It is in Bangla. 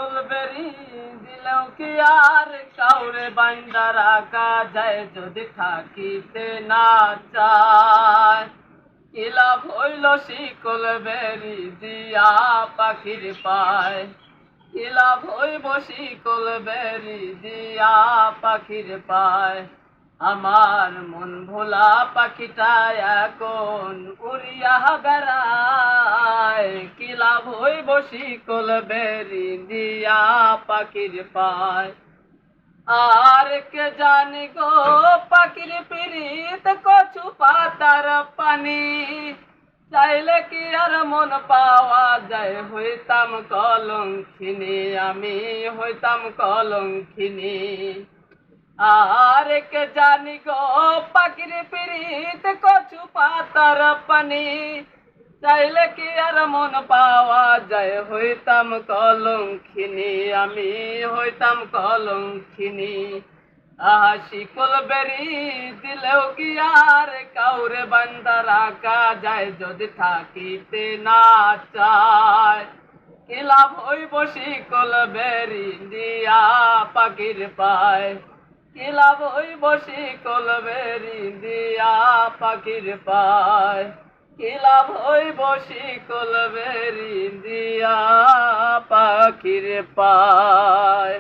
ফুলবেরি দিলেও কি আর কাউরে বান্দা রাখা যায় যদি থাকিতে না চায়। কি লাভ হইল শিকল বেরি দিয়া পাখির পায়, কি লাভ হইব শিকল বেরি দিয়া পাখির পায়। আমার মন ভোলা পাখিটা এখন উড়িয়া বেড়ায়, কি লাভ হইব শিকল বেরি দিয়া পাখির পায়। আর কে জানি গো পাখির পিরিত কচু পাতার পানি, চাইলে কি আর মন পাওয়া যায়, হইতাম কলঙ্কিনী আমি, হইতাম কলঙ্কিনী। আর কে জানি গো পাখির পিরিত কচু পাতার পানি, চাইলে কি আর মন পাওয়া যায়, হইতাম কলঙ্কিনী আমি, হইতাম কলঙ্কিনী। আহা শিকল বেরি দিলেও কি আর কাউরে বান্দা রাখা যায় যদি থাকিতে না চায়। কি লাভ হইব শিকল বেরি দিয়া পাখির পায়, কি লাভ হইব শিকল বেরি দিয়া পাখির পায়, কি লাভ হইব শিকল বেরি দিয়া পাখির পায়।